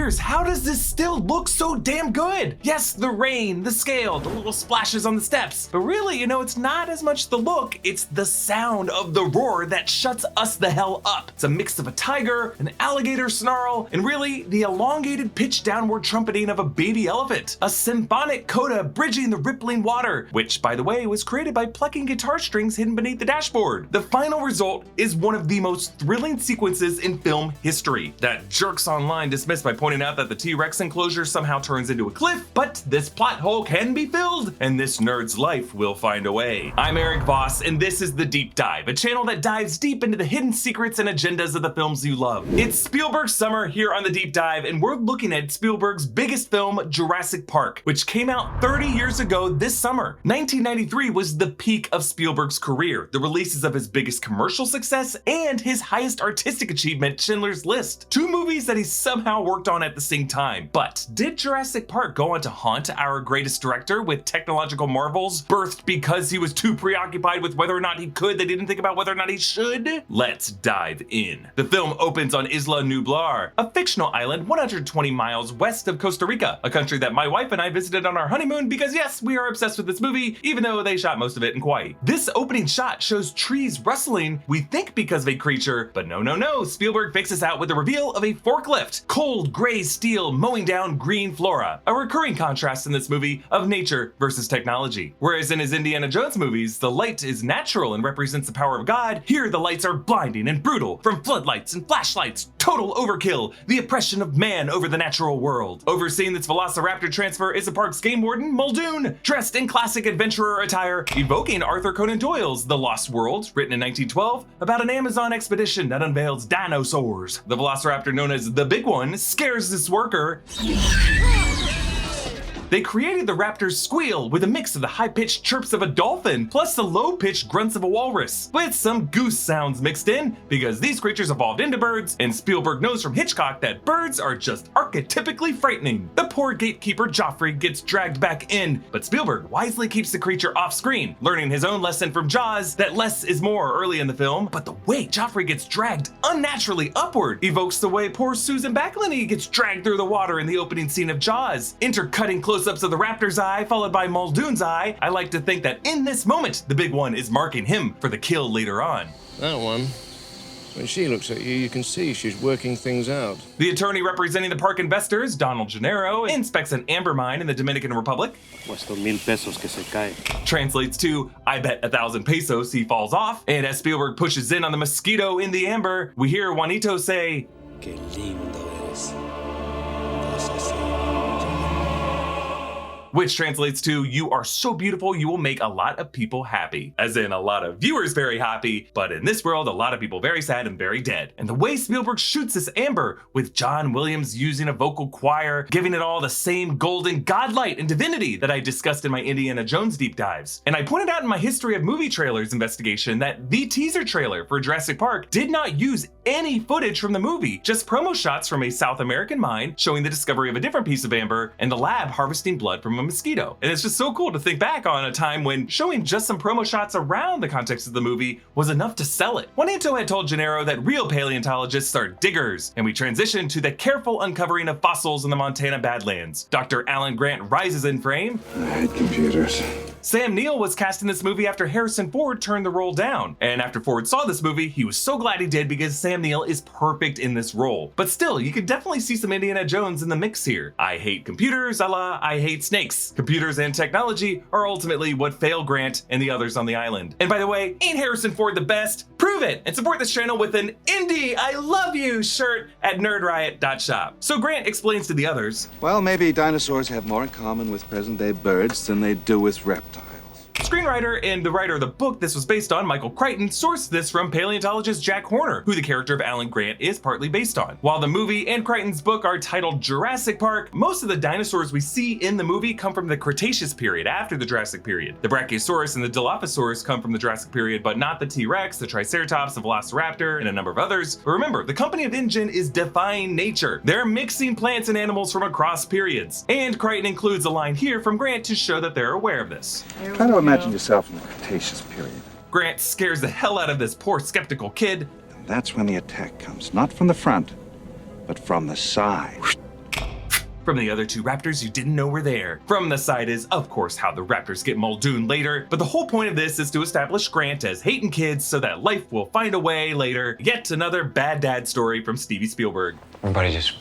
years, how does this still look so damn good? Yes, the rain, the scale, the little splashes on the steps, but really, you know, it's not as much the look, it's the sound of the roar that shuts us the hell up. It's a mix of a tiger, an alligator snarl, and really the elongated pitch downward trumpeting of a baby elephant. A symphonic coda bridging the rippling water, which by the way was created by plucking guitar strings hidden beneath the dashboard. The final result is one of the most thrilling sequences in film history that jerks online dismissed by pointing out that the T-Rex enclosure somehow turns into a cliff, but this plot hole can be filled, and this nerd's life will find a way. I'm Erik Voss, and this is The Deep Dive, a channel that dives deep into the hidden secrets and agendas of the films you love. It's Spielberg Summer here on The Deep Dive, and we're looking at Spielberg's biggest film, Jurassic Park, which came out 30 years ago this summer. 1993 was the peak of Spielberg's career, the releases of his biggest commercial success and his highest artistic achievement, Schindler's List. Two movies that he somehow worked on at the same time. But did Jurassic Park go on to haunt our greatest director with technological marvels birthed because he was too preoccupied with whether or not he could that he didn't think about whether or not he should? Let's dive in. The film opens on Isla Nublar, a fictional island 120 miles west of Costa Rica, a country that my wife and I visited on our honeymoon because yes, we are obsessed with this movie, even though they shot most of it in Kauai. This opening shot shows trees rustling, we think because of a creature, but no. Spielberg fakes out with the reveal of a forklift, cold gray steel mowing down green flora, a recurring contrast in this movie of nature versus technology. Whereas in his Indiana Jones movies, the light is natural and represents the power of God, here the lights are blinding and brutal, from floodlights and flashlights, total overkill, the oppression of man over the natural world. Overseeing this Velociraptor transfer is the park's game warden, Muldoon, dressed in classic adventurer attire, evoking Arthur Conan Doyle's The Lost World, written in 1912, about an Amazon expedition that unveils dinosaurs. The Velociraptor, known as the Big One, scares this worker. They created the raptor's squeal with a mix of the high-pitched chirps of a dolphin plus the low-pitched grunts of a walrus, with some goose sounds mixed in because these creatures evolved into birds, and Spielberg knows from Hitchcock that birds are just archetypically frightening. The poor gatekeeper Joffrey gets dragged back in, but Spielberg wisely keeps the creature off screen, learning his own lesson from Jaws that less is more early in the film, but the way Joffrey gets dragged unnaturally upward evokes the way poor Susan Backlany gets dragged through the water in the opening scene of Jaws. Intercutting close-ups of the raptor's eye followed by Muldoon's eye, I like to think that in this moment, the Big One is marking him for the kill later on. That one. When she looks at you, you can see she's working things out. The attorney representing the park investors, Donald Gennaro, inspects an amber mine in the Dominican Republic. Puesto 1,000 pesos que se cae. Translates to, I bet 1,000 pesos he falls off. And as Spielberg pushes in on the mosquito in the amber, we hear Juanito say, Qué lindo eres. which translates to, you are so beautiful, you will make a lot of people happy. As in a lot of viewers very happy, but in this world, a lot of people very sad and very dead. And the way Spielberg shoots this amber, with John Williams using a vocal choir, giving it all the same golden godlight and divinity that I discussed in my Indiana Jones deep dives. And I pointed out in my History of Movie Trailers investigation that the teaser trailer for Jurassic Park did not use any footage from the movie, just promo shots from a South American mine showing the discovery of a different piece of amber and the lab harvesting blood from a mosquito. And it's just so cool to think back on a time when showing just some promo shots around the context of the movie was enough to sell it. Juanito had told Gennaro that real paleontologists are diggers, and we transitioned to the careful uncovering of fossils in the Montana Badlands. Dr. Alan Grant rises in frame. I hate computers. Sam Neill was cast in this movie after Harrison Ford turned the role down. And after Ford saw this movie, he was so glad he did because Sam Neill is perfect in this role. But still, you could definitely see some Indiana Jones in the mix here. I hate computers, a la I hate snakes. Computers and technology are ultimately what fail Grant and the others on the island. And by the way, ain't Harrison Ford the best? Prove it and support this channel with an Indy I love you shirt at nerdriot.shop. So Grant explains to the others, Well, maybe dinosaurs have more in common with present-day birds than they do with reptiles. Screenwriter and the writer of the book this was based on, Michael Crichton, sourced this from paleontologist Jack Horner, who the character of Alan Grant is partly based on. While the movie and Crichton's book are titled Jurassic Park, most of the dinosaurs we see in the movie come from the Cretaceous period after the Jurassic period. The Brachiosaurus and the Dilophosaurus come from the Jurassic period, but not the T-Rex, the Triceratops, the Velociraptor, and a number of others. But remember, the company of InGen is defying nature. They're mixing plants and animals from across periods. And Crichton includes a line here from Grant to show that they're aware of this. Try to imagine yourself in the Cretaceous period. Grant scares the hell out of this poor skeptical kid. And that's when the attack comes, not from the front, but from the side. From the other two raptors you didn't know were there. From the side is, of course, how the raptors get Muldoon later, but the whole point of this is to establish Grant as hating kids so that life will find a way later. Yet another bad dad story from Steven Spielberg. Everybody just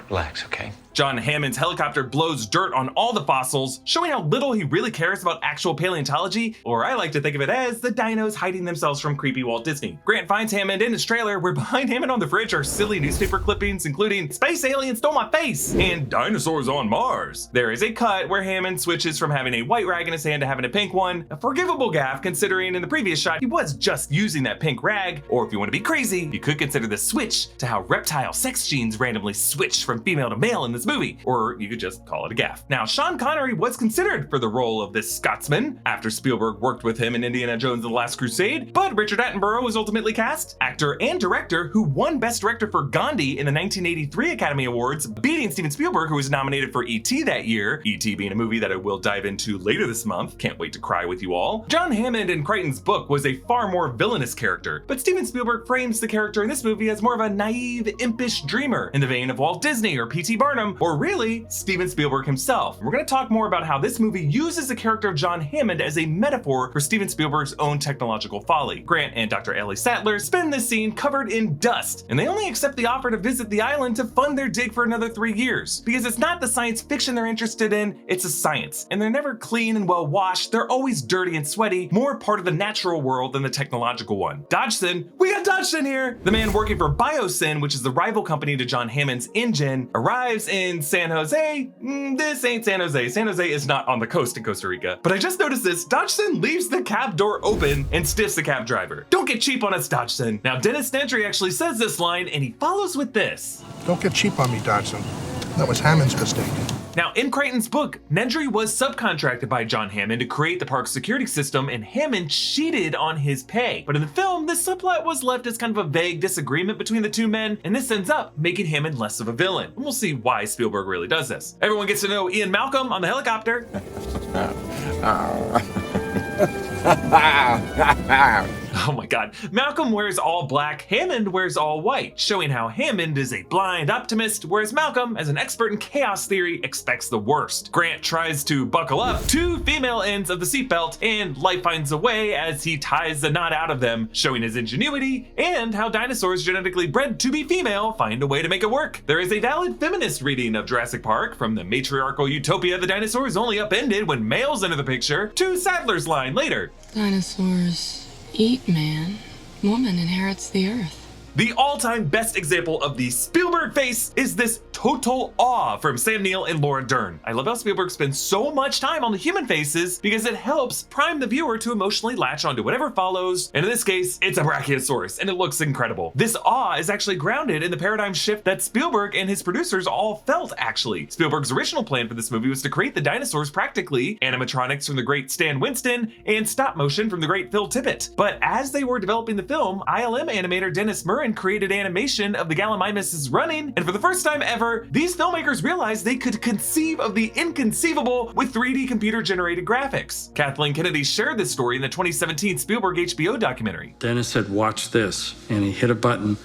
relax, okay? John Hammond's helicopter blows dirt on all the fossils, showing how little he really cares about actual paleontology, or I like to think of it as the dinos hiding themselves from creepy Walt Disney. Grant finds Hammond in his trailer, where behind Hammond on the fridge are silly newspaper clippings, including "Space Alien Stole My Face" and "Dinosaurs on Mars." There is a cut where Hammond switches from having a white rag in his hand to having a pink one, a forgivable gaffe considering in the previous shot he was just using that pink rag, or if you want to be crazy, you could consider the switch to how reptile sex genes randomly switch from female to male in this movie, or you could just call it a gaffe. Now, Sean Connery was considered for the role of this Scotsman after Spielberg worked with him in Indiana Jones and the Last Crusade, but Richard Attenborough was ultimately cast, actor and director who won Best Director for Gandhi in the 1983 Academy Awards, beating Steven Spielberg, who was nominated for E.T. that year, E.T. being a movie that I will dive into later this month. Can't wait to cry with you all. John Hammond in Crichton's book was a far more villainous character, but Steven Spielberg frames the character in this movie as more of a naive, impish dreamer in the vein of Walt Disney or P.T. Barnum, or really, Steven Spielberg himself. And we're going to talk more about how this movie uses the character of John Hammond as a metaphor for Steven Spielberg's own technological folly. Grant and Dr. Ellie Sattler spend this scene covered in dust, and they only accept the offer to visit the island to fund their dig for another 3 years. Because it's not the science fiction they're interested in, it's a science. And they're never clean and well washed, they're always dirty and sweaty, more part of the natural world than the technological one. Dodgson, we got Dodgson here! The man working for Biosyn, which is the rival company to John Hammond's engine, arrives in San Jose. This ain't San Jose. San Jose is not on the coast in Costa Rica. But I just noticed this. Dodgson leaves the cab door open and stiffs the cab driver. Don't get cheap on us, Dodgson. Now, Dennis Nedry actually says this line, and he follows with this. Don't get cheap on me, Dodgson. That was Hammond's mistake. Now, in Crichton's book, Nedry was subcontracted by John Hammond to create the park's security system, and Hammond cheated on his pay. But in the film, this subplot was left as kind of a vague disagreement between the two men, and this ends up making Hammond less of a villain. And we'll see why Spielberg really does this. Everyone gets to know Ian Malcolm on the helicopter. Oh my god. Malcolm wears all black, Hammond wears all white, showing how Hammond is a blind optimist, whereas Malcolm, as an expert in chaos theory, expects the worst. Grant tries to buckle up two female ends of the seatbelt, and life finds a way as he ties the knot out of them, showing his ingenuity and how dinosaurs genetically bred to be female find a way to make it work. There is a valid feminist reading of Jurassic Park, from the matriarchal utopia the dinosaurs only upended when males enter the picture, to Sattler's line later. Dinosaurs eat man. Woman inherits the earth. The all-time best example of the Spielberg face is this total awe from Sam Neill and Laura Dern. I love how Spielberg spends so much time on the human faces because it helps prime the viewer to emotionally latch onto whatever follows, and in this case, it's a Brachiosaurus, and it looks incredible. This awe is actually grounded in the paradigm shift that Spielberg and his producers all felt, actually. Spielberg's original plan for this movie was to create the dinosaurs practically, animatronics from the great Stan Winston, and stop motion from the great Phil Tippett. But as they were developing the film, ILM animator Dennis Murray created animation of the Gallimimus running, and for the first time ever, these filmmakers realized they could conceive of the inconceivable with 3D computer-generated graphics. Kathleen Kennedy shared this story in the 2017 Spielberg HBO documentary. Dennis said, "Watch this," and he hit a button,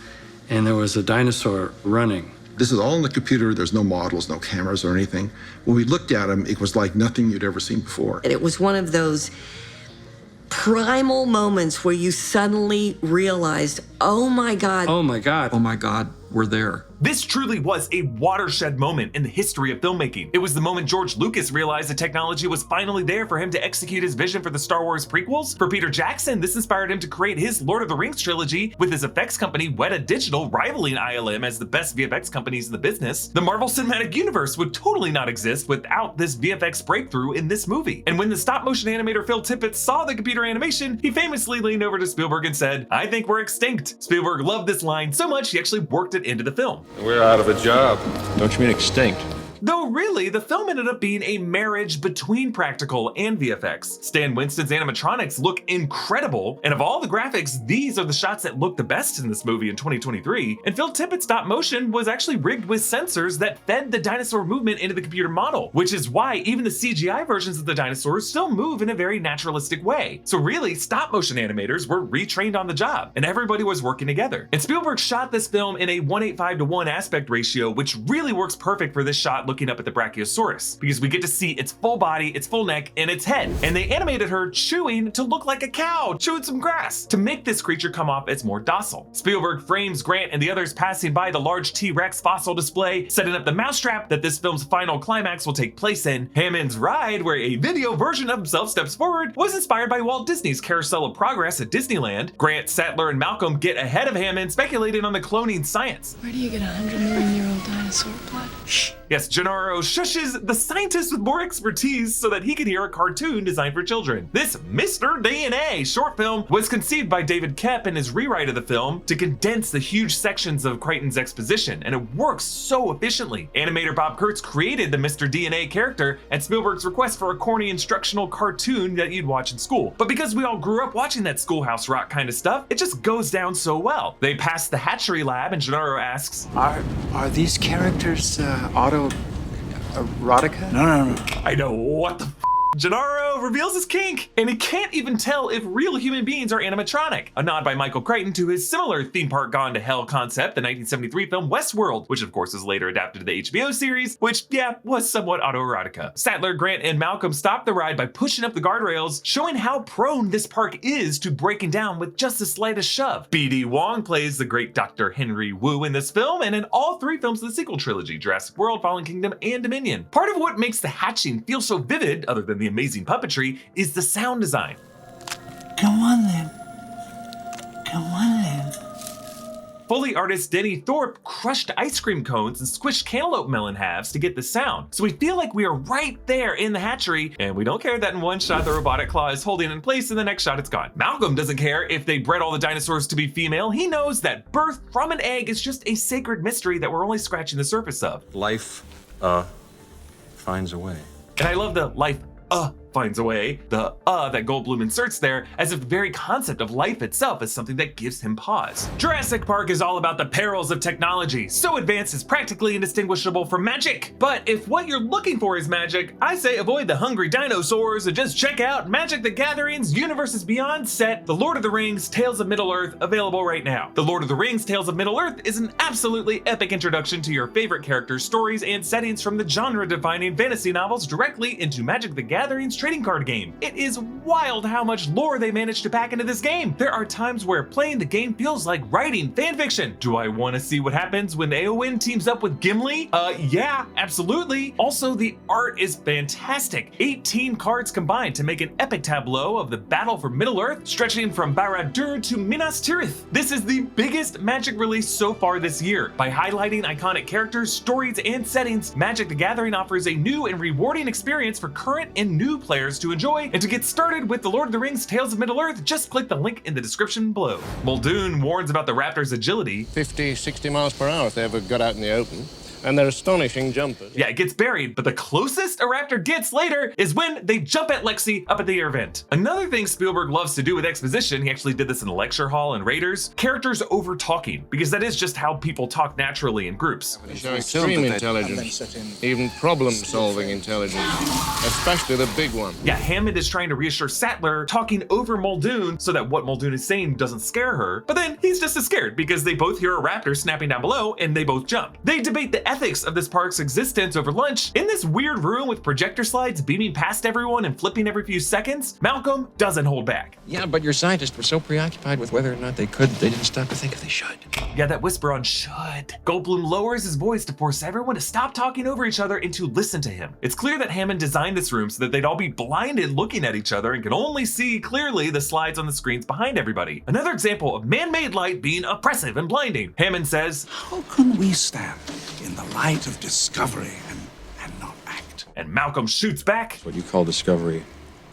and there was a dinosaur running. This is all in the computer. There's no models, no cameras or anything. When we looked at him, it was like nothing you'd ever seen before. It was one of those primal moments where you suddenly realized, oh my God. Oh my God. Oh my God, we're there. This truly was a watershed moment in the history of filmmaking. It was the moment George Lucas realized the technology was finally there for him to execute his vision for the Star Wars prequels. For Peter Jackson, this inspired him to create his Lord of the Rings trilogy with his effects company Weta Digital rivaling ILM as the best VFX companies in the business. The Marvel Cinematic Universe would totally not exist without this VFX breakthrough in this movie. And when the stop-motion animator Phil Tippett saw the computer animation, he famously leaned over to Spielberg and said, "I think we're extinct." Spielberg loved this line so much he actually worked it into the film. We're out of a job. Don't you mean extinct? Though really, the film ended up being a marriage between practical and VFX. Stan Winston's animatronics look incredible, and of all the graphics, these are the shots that look the best in this movie in 2023. And Phil Tippett's stop motion was actually rigged with sensors that fed the dinosaur movement into the computer model, which is why even the CGI versions of the dinosaurs still move in a very naturalistic way. So really, stop motion animators were retrained on the job, and everybody was working together. And Spielberg shot this film in a 1:8:5 to 1 aspect ratio, which really works perfect for this shot shot looking up at the Brachiosaurus, because we get to see its full body, its full neck, and its head. And they animated her chewing to look like a cow, chewing some grass, to make this creature come off as more docile. Spielberg frames Grant and the others passing by the large T-Rex fossil display, setting up the mousetrap that this film's final climax will take place in. Hammond's ride, where a video version of himself steps forward, was inspired by Walt Disney's Carousel of Progress at Disneyland. Grant, Sattler, and Malcolm get ahead of Hammond, speculating on the cloning science. Where do you get 100 million year old dinosaur blood? Yes, Gennaro shushes the scientist with more expertise so that he can hear a cartoon designed for children. This Mr. DNA short film was conceived by David Koepp in his rewrite of the film to condense the huge sections of Crichton's exposition, and it works so efficiently. Animator Bob Kurtz created the Mr. DNA character at Spielberg's request for a corny instructional cartoon that you'd watch in school. But because we all grew up watching that Schoolhouse Rock kind of stuff, it just goes down so well. They pass the hatchery lab and Gennaro asks, Are these characters erotica? No. I know, what the f? Gennaro reveals his kink, and he can't even tell if real human beings are animatronic. A nod by Michael Crichton to his similar theme park gone to hell concept, the 1973 film Westworld, which of course was later adapted to the HBO series, which, yeah, was somewhat autoerotica. Sattler, Grant, and Malcolm stop the ride by pushing up the guardrails, showing how prone this park is to breaking down with just the slightest shove. B.D. Wong plays the great Dr. Henry Wu in this film, and in all three films of the sequel trilogy, Jurassic World, Fallen Kingdom, and Dominion. Part of what makes the hatching feel so vivid, other than the amazing puppetry, is the sound design. Come on then. Foley artist Denny Thorpe crushed ice cream cones and squished cantaloupe melon halves to get the sound. So we feel like we are right there in the hatchery, and we don't care that in one shot the robotic claw is holding in place and the next shot it's gone. Malcolm doesn't care if they bred all the dinosaurs to be female. He knows that birth from an egg is just a sacred mystery that we're only scratching the surface of. Life, finds a way. And I love the life, finds a way, the that Goldblum inserts there, as if the very concept of life itself is something that gives him pause. Jurassic Park is all about the perils of technology, so advanced it's practically indistinguishable from magic. But if what you're looking for is magic, I say avoid the hungry dinosaurs and just check out Magic the Gathering's Universes Beyond set, The Lord of the Rings Tales of Middle-earth, available right now. The Lord of the Rings Tales of Middle-earth is an absolutely epic introduction to your favorite characters, stories, and settings from the genre-defining fantasy novels directly into Magic the Gathering's trading card game. It is wild how much lore they managed to pack into this game. There are times where playing the game feels like writing fanfiction. Do I want to see what happens when Eowyn teams up with Gimli? Yeah, absolutely. Also, the art is fantastic. 18 cards combined to make an epic tableau of the battle for Middle-earth, stretching from Barad-dûr to Minas Tirith. This is the biggest Magic release so far this year. By highlighting iconic characters, stories, and settings, Magic the Gathering offers a new and rewarding experience for current and new players to enjoy. And to get started with The Lord of the Rings Tales of Middle-earth, just click the link in the description below. Muldoon warns about the raptor's agility. 50, 60 miles per hour if they ever got out in the open. And they're astonishing jumpers. Yeah, it gets buried, but the closest a raptor gets later is when they jump at Lexi up at the air vent. Another thing Spielberg loves to do with exposition, he actually did this in the lecture hall and Raiders, characters over talking, because that is just how people talk naturally in groups. They show extreme intelligence, even problem-solving intelligence, especially the big one. Yeah, Hammond is trying to reassure Sattler, talking over Muldoon so that what Muldoon is saying doesn't scare her, but then he's just as scared because they both hear a raptor snapping down below and they both jump. They debate the ethics of this park's existence over lunch. In this weird room with projector slides beaming past everyone and flipping every few seconds, Malcolm doesn't hold back. Yeah, but your scientists were so preoccupied with whether or not they could, they didn't stop to think if they should. Yeah, that whisper on should. Goldblum lowers his voice to force everyone to stop talking over each other and to listen to him. It's clear that Hammond designed this room so that they'd all be blinded looking at each other and could only see clearly the slides on the screens behind everybody. Another example of man-made light being oppressive and blinding. Hammond says, How can we stand in the light of discovery and not act? And Malcolm shoots back. What you call discovery,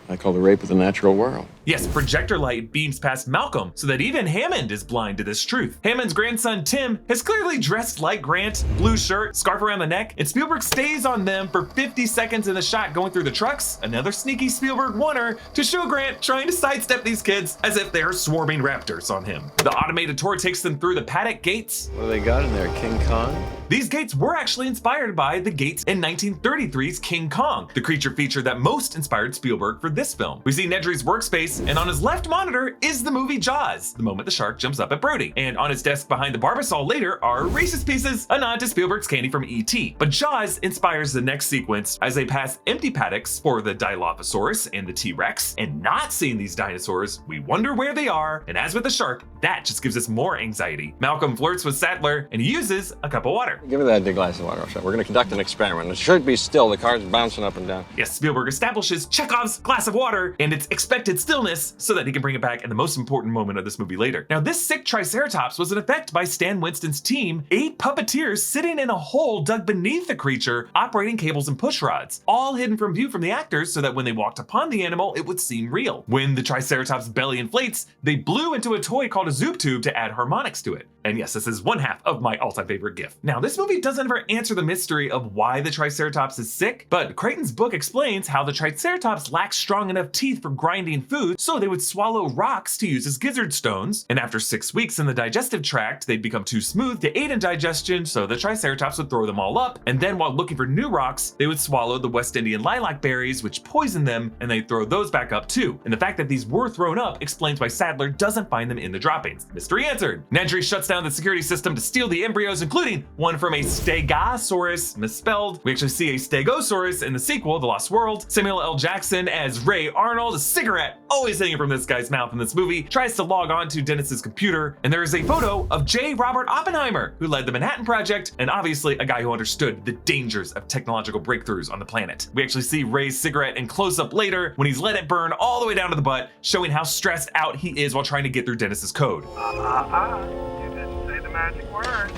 I call the rape of the natural world. Yes, projector light beams past Malcolm so that even Hammond is blind to this truth. Hammond's grandson Tim is clearly dressed like Grant, blue shirt, scarf around the neck, and Spielberg stays on them for 50 seconds in the shot going through the trucks. Another sneaky Spielberg oneer to show Grant trying to sidestep these kids as if they're swarming raptors on him. The automated tour takes them through the paddock gates. What do they got in there, King Kong? These gates were actually inspired by the gates in 1933's King Kong, the creature feature that most inspired Spielberg for this film. We see Nedry's workspace, and on his left monitor is the movie Jaws, the moment the shark jumps up at Brody. And on his desk behind the Barbasol later are racist pieces, a nod to Spielberg's candy from E.T. But Jaws inspires the next sequence as they pass empty paddocks for the Dilophosaurus and the T-Rex, and not seeing these dinosaurs, we wonder where they are, and as with the shark, that just gives us more anxiety. Malcolm flirts with Sattler, and he uses a cup of water. Give me that big glass of water. We're going to conduct an experiment. It should be still. The car's bouncing up and down. Yes, Spielberg establishes Chekhov's glass of water and its expected stillness so that he can bring it back in the most important moment of this movie later. Now, this sick Triceratops was an effect by Stan Winston's team, 8 puppeteers sitting in a hole dug beneath the creature, operating cables and push rods, all hidden from view from the actors so that when they walked upon the animal, it would seem real. When the Triceratops' belly inflates, they blew into a toy called a zoop tube to add harmonics to it. And yes, this is one half of my all-time favorite GIF. Now, this movie doesn't ever answer the mystery of why the Triceratops is sick, but Creighton's book explains how the Triceratops lacks strong enough teeth for grinding food, so they would swallow rocks to use as gizzard stones, and after 6 weeks in the digestive tract, they'd become too smooth to aid in digestion, so the Triceratops would throw them all up, and then while looking for new rocks, they would swallow the West Indian lilac berries, which poison them, and they'd throw those back up too. And the fact that these were thrown up explains why Sattler doesn't find them in the droppings. Mystery answered. Nedry shuts down the security system to steal the embryos, including one from a Stegosaurus, misspelled. We actually see a Stegosaurus in the sequel, The Lost World. Samuel L. Jackson as Ray Arnold, a cigarette always hanging from this guy's mouth in this movie, tries to log on to Dennis's computer, and there is a photo of J. Robert Oppenheimer, who led the Manhattan Project, and obviously a guy who understood the dangers of technological breakthroughs on the planet. We actually see Ray's cigarette in close-up later when he's let it burn all the way down to the butt, showing how stressed out he is while trying to get through Dennis's code. You didn't say the magic word.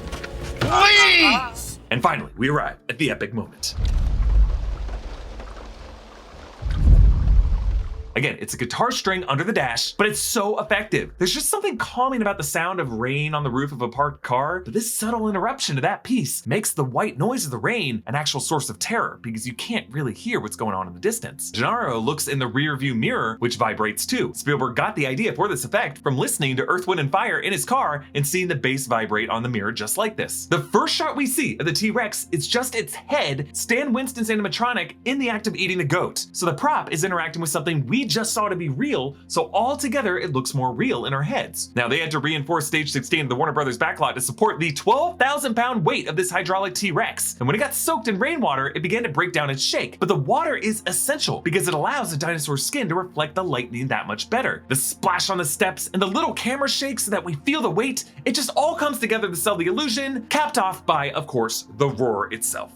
Please! And finally, we arrive at the epic moment. Again, it's a guitar string under the dash, but it's so effective. There's just something calming about the sound of rain on the roof of a parked car, but this subtle interruption to that piece makes the white noise of the rain an actual source of terror because you can't really hear what's going on in the distance. Gennaro looks in the rear view mirror, which vibrates too. Spielberg got the idea for this effect from listening to Earth, Wind & Fire in his car and seeing the bass vibrate on the mirror just like this. The first shot we see of the T-Rex is just its head, Stan Winston's animatronic, in the act of eating a goat. So the prop is interacting with something we just saw to be real, so all together it looks more real in our heads. Now they had to reinforce stage 16 of the Warner Brothers backlot to support the 12,000-pound weight of this hydraulic T-Rex, and when it got soaked in rainwater, it began to break down and shake. But the water is essential because it allows the dinosaur's skin to reflect the lightning that much better. The splash on the steps and the little camera shake so that we feel the weight, it just all comes together to sell the illusion, capped off by, of course, the roar itself.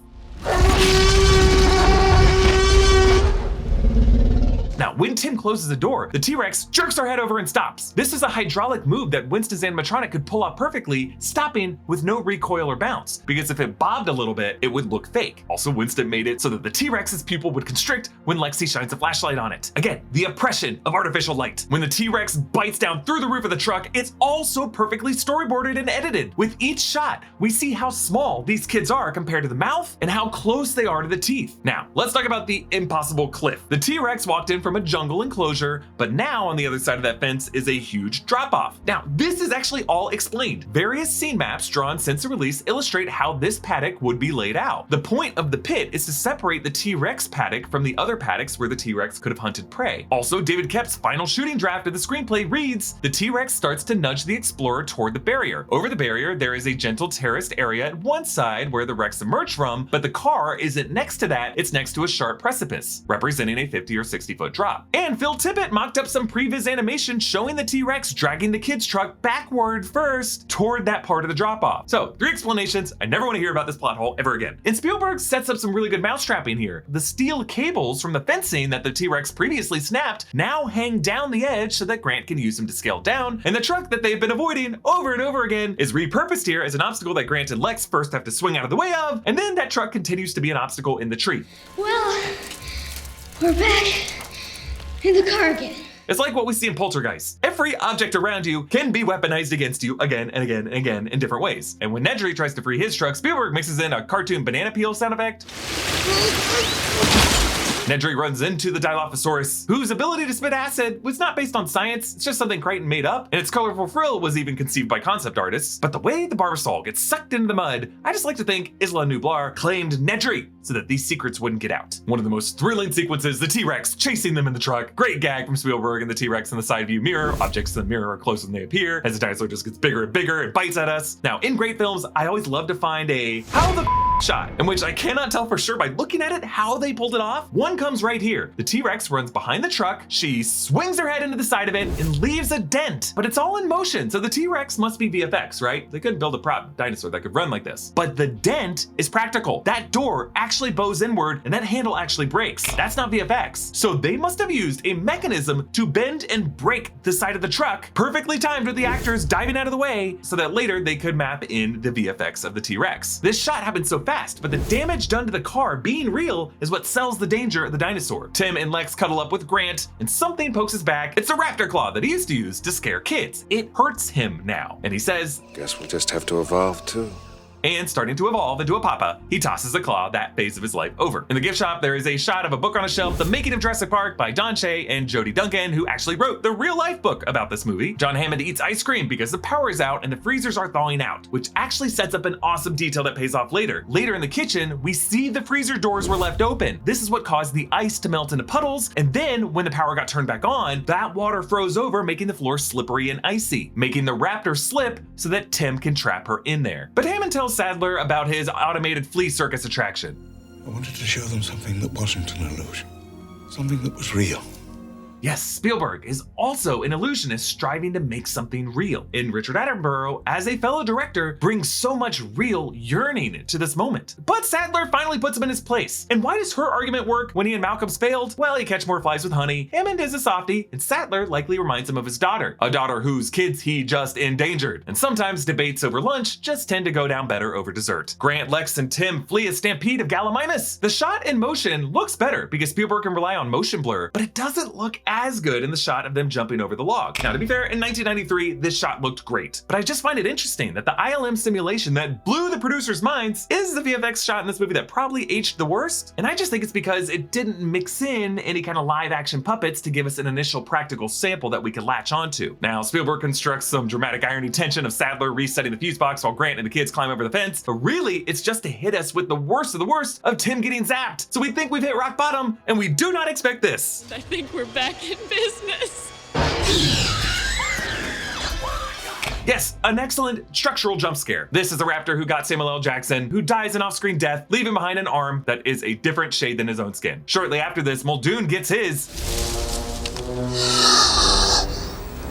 Now, when Tim closes the door, the T-Rex jerks our head over and stops. This is a hydraulic move that Winston's animatronic could pull off perfectly, stopping with no recoil or bounce, because if it bobbed a little bit, it would look fake. Also, Winston made it so that the T-Rex's pupil would constrict when Lexi shines a flashlight on it. Again, the oppression of artificial light. When the T-Rex bites down through the roof of the truck, it's also perfectly storyboarded and edited. With each shot, we see how small these kids are compared to the mouth and how close they are to the teeth. Now, let's talk about the impossible cliff. The T-Rex walked in from a jungle enclosure, but now on the other side of that fence is a huge drop-off. Now, this is actually all explained. Various scene maps drawn since the release illustrate how this paddock would be laid out. The point of the pit is to separate the T-Rex paddock from the other paddocks where the T-Rex could have hunted prey. Also, David Koepp's final shooting draft of the screenplay reads, the T-Rex starts to nudge the explorer toward the barrier. Over the barrier, there is a gentle terraced area at one side where the Rex emerged from, but the car isn't next to that, it's next to a sharp precipice, representing a 50 or 60 foot drop. And Phil Tippett mocked up some previs animation showing the T-Rex dragging the kid's truck backward first toward that part of the drop-off. So, 3 explanations. I never want to hear about this plot hole ever again. And Spielberg sets up some really good mousetrapping here. The steel cables from the fencing that the T-Rex previously snapped now hang down the edge so that Grant can use them to scale down, and the truck that they've been avoiding over and over again is repurposed here as an obstacle that Grant and Lex first have to swing out of the way of, and then that truck continues to be an obstacle in the tree. Well, we're back in the car again. It's like what we see in Poltergeist. Every object around you can be weaponized against you again and again and again in different ways. And when Nedry tries to free his truck, Spielberg mixes in a cartoon banana peel sound effect. Nedry runs into the Dilophosaurus, whose ability to spit acid was not based on science, it's just something Crichton made up, and its colorful frill was even conceived by concept artists. But the way the Barbasol gets sucked into the mud, I just like to think Isla Nublar claimed Nedry so that these secrets wouldn't get out. One of the most thrilling sequences, the T-Rex chasing them in the truck. Great gag from Spielberg and the T-Rex in the side view mirror. Objects in the mirror are closer than they appear as the dinosaur just gets bigger and bigger and bites at us. Now, in great films, I always love to find a how the shot in which I cannot tell for sure by looking at it how they pulled it off. One comes right here. The T-Rex runs behind the truck, she swings her head into the side of it and leaves a dent, but it's all in motion, so the T-Rex must be VFX, right? They couldn't build a prop dinosaur that could run like this. But the dent is practical. That door actually bows inward and that handle actually breaks. That's not VFX. So they must have used a mechanism to bend and break the side of the truck, perfectly timed with the actors diving out of the way so that later they could map in the VFX of the T-Rex. This shot happened so fast, but the damage done to the car being real is what sells the danger of the dinosaur. Tim and Lex cuddle up with Grant and something pokes his back. It's a raptor claw that he used to use to scare kids. It hurts him now. And he says, "Guess we'll just have to evolve too." And starting to evolve into a papa, he tosses a claw, that phase of his life over. In the gift shop, there is a shot of a book on a shelf, The Making of Jurassic Park by Don Shea and Jody Duncan, who actually wrote the real life book about this movie. John Hammond eats ice cream because the power is out and the freezers are thawing out, which actually sets up an awesome detail that pays off later. Later in the kitchen, we see the freezer doors were left open. This is what caused the ice to melt into puddles, and then when the power got turned back on, that water froze over, making the floor slippery and icy, making the raptor slip so that Tim can trap her in there. But Hammond tells Sadler about his automated flea circus attraction. I wanted to show them something that wasn't an illusion, something that was real. Yes, Spielberg is also an illusionist striving to make something real. And Richard Attenborough, as a fellow director, brings so much real yearning to this moment. But Sadler finally puts him in his place. And why does her argument work when he and Malcolm's failed? Well, he catch more flies with honey, Hammond is a softie, and Sadler likely reminds him of his daughter, a daughter whose kids he just endangered. And sometimes debates over lunch just tend to go down better over dessert. Grant, Lex, and Tim flee a stampede of Gallimimus. The shot in motion looks better because Spielberg can rely on motion blur, but it doesn't look as good in the shot of them jumping over the log. Now, to be fair, in 1993, this shot looked great, but I just find it interesting that the ILM simulation that blew the producers' minds is the VFX shot in this movie that probably aged the worst. And I just think it's because it didn't mix in any kind of live action puppets to give us an initial practical sample that we could latch onto. Now, Spielberg constructs some dramatic irony tension of Sadler resetting the fuse box while Grant and the kids climb over the fence, but really, it's just to hit us with the worst of the worst of Tim getting zapped. So we think we've hit rock bottom, and we do not expect this. I think we're back in business. Yes, an excellent structural jump scare. This is a raptor who got Samuel L. Jackson, who dies an off-screen death, leaving behind an arm that is a different shade than his own skin. Shortly after this, Muldoon gets his.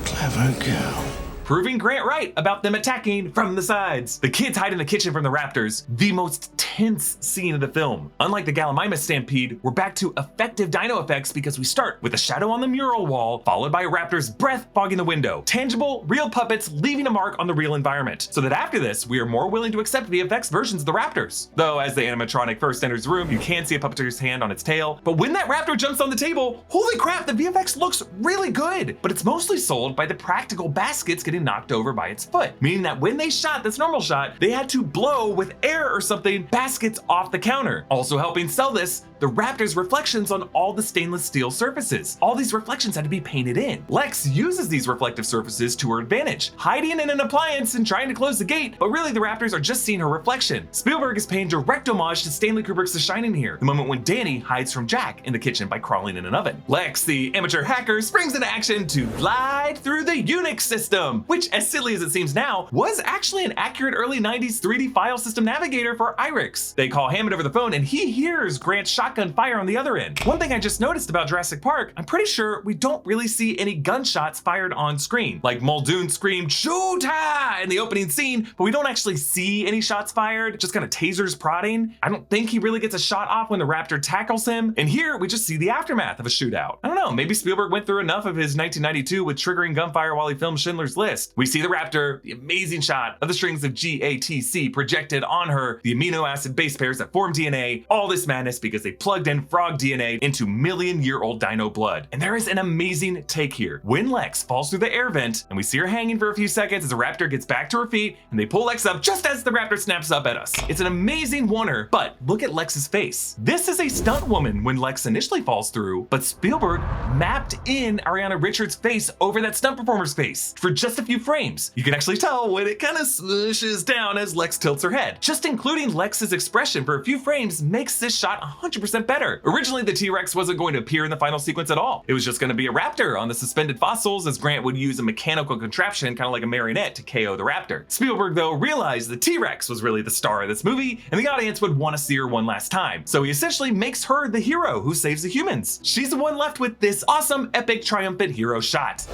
Clever girl. Proving Grant right about them attacking from the sides. The kids hide in the kitchen from the raptors, the most tense scene of the film. Unlike the Gallimimus stampede, we're back to effective dino effects because we start with a shadow on the mural wall, followed by a raptor's breath fogging the window. Tangible, real puppets leaving a mark on the real environment. So that after this, we are more willing to accept VFX versions of the raptors. Though as the animatronic first enters the room, you can see a puppeteer's hand on its tail. But when that raptor jumps on the table, holy crap, the VFX looks really good. But it's mostly sold by the practical baskets getting knocked over by its foot, meaning that when they shot this normal shot, they had to blow with air or something baskets off the counter. Also helping sell this, the raptor's reflections on all the stainless steel surfaces. All these reflections had to be painted in. Lex uses these reflective surfaces to her advantage, hiding in an appliance and trying to close the gate, but really the raptors are just seeing her reflection. Spielberg is paying direct homage to Stanley Kubrick's The Shining here, the moment when Danny hides from Jack in the kitchen by crawling in an oven. Lex, the amateur hacker, springs into action to glide through the Unix system, which, as silly as it seems now, was actually an accurate early 90s 3D file system navigator for IRIX. They call Hammond over the phone and he hears Grant's shotgun fire on the other end. One thing I just noticed about Jurassic Park, I'm pretty sure we don't really see any gunshots fired on screen. Like Muldoon screamed "Shoota!" in the opening scene, but we don't actually see any shots fired, just kind of tasers prodding. I don't think he really gets a shot off when the raptor tackles him. And here we just see the aftermath of a shootout. I don't know, maybe Spielberg went through enough of his 1992 with triggering gunfire while he filmed Schindler's List. We see the raptor, the amazing shot of the strings of GATC projected on her, the amino acid base pairs that form DNA, all this madness because they plugged in frog DNA into million-year-old dino blood. And there is an amazing take here. When Lex falls through the air vent, and we see her hanging for a few seconds as the raptor gets back to her feet, and they pull Lex up just as the raptor snaps up at us. It's an amazing wonder, but look at Lex's face. This is a stunt woman when Lex initially falls through, but Spielberg mapped in Ariana Richards' face over that stunt performer's face for just a few frames. You can actually tell when it kind of smooshes down as Lex tilts her head. Just including Lex's expression for a few frames makes this shot 100% better. Originally, the T-Rex wasn't going to appear in the final sequence at all. It was just going to be a raptor on the suspended fossils, as Grant would use a mechanical contraption, kind of like a marionette, to KO the raptor. Spielberg, though, realized the T-Rex was really the star of this movie, and the audience would want to see her one last time. So he essentially makes her the hero who saves the humans. She's the one left with this awesome, epic, triumphant hero shot.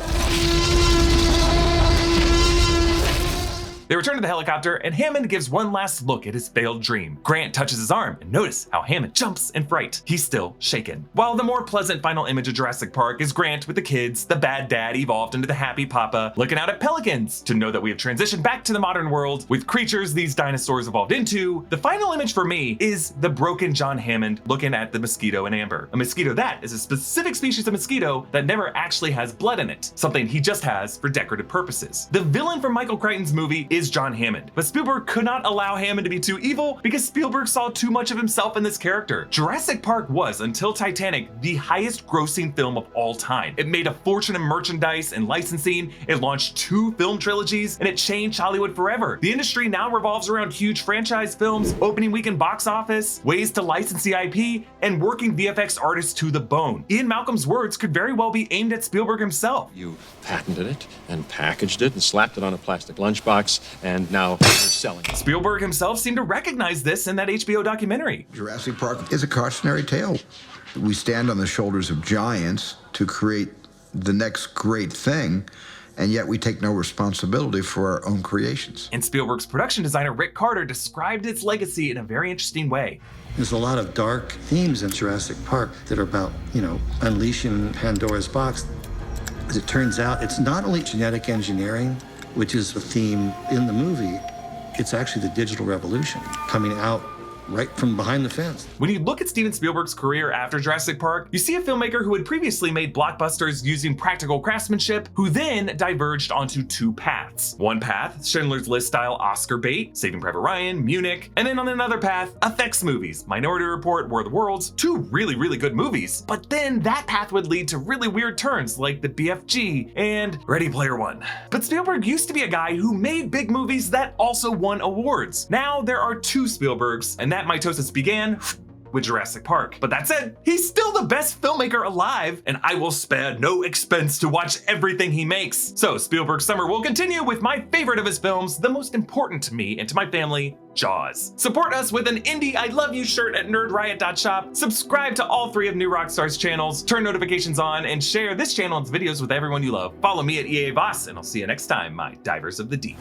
They return to the helicopter, and Hammond gives one last look at his failed dream. Grant touches his arm, and notice how Hammond jumps in fright. He's still shaken. While the more pleasant final image of Jurassic Park is Grant with the kids, the bad dad evolved into the happy papa, looking out at pelicans to know that we have transitioned back to the modern world with creatures these dinosaurs evolved into. The final image for me is the broken John Hammond looking at the mosquito in amber. A mosquito that is a specific species of mosquito that never actually has blood in it, something he just has for decorative purposes. The villain from Michael Crichton's movie is John Hammond, but Spielberg could not allow Hammond to be too evil because Spielberg saw too much of himself in this character. Jurassic Park was, until Titanic, the highest grossing film of all time. It made a fortune in merchandise and licensing, it launched 2 film trilogies, and it changed Hollywood forever. The industry now revolves around huge franchise films, opening weekend box office, ways to license the IP, and working VFX artists to the bone. Ian Malcolm's words could very well be aimed at Spielberg himself. You patented it and packaged it and slapped it on a plastic lunchbox, and now you're selling it. Spielberg himself seemed to recognize this in that HBO documentary. Jurassic Park is a cautionary tale. We stand on the shoulders of giants to create the next great thing, and yet we take no responsibility for our own creations. And Spielberg's production designer Rick Carter described its legacy in a very interesting way. There's a lot of dark themes in Jurassic Park that are about, unleashing Pandora's box. As it turns out, it's not only genetic engineering, which is the theme in the movie, it's actually the digital revolution coming out right from behind the fence. When you look at Steven Spielberg's career after Jurassic Park, you see a filmmaker who had previously made blockbusters using practical craftsmanship, who then diverged onto 2 paths. One path, Schindler's List style Oscar bait, Saving Private Ryan, Munich, and then on another path, effects movies, Minority Report, War of the Worlds, 2 really, really good movies. But then that path would lead to really weird turns like the BFG and Ready Player One. But Spielberg used to be a guy who made big movies that also won awards. Now there are 2 Spielbergs, and that mitosis began with Jurassic Park. But that said, he's still the best filmmaker alive, and I will spare no expense to watch everything he makes. So Spielberg Summer will continue with my favorite of his films, the most important to me and to my family, Jaws. Support us with an Indie I Love You shirt at nerdriot.shop, subscribe to all 3 of New Rockstars channels, turn notifications on, and share this channel and its videos with everyone you love. Follow me at Erik Voss, and I'll see you next time, my divers of the deep.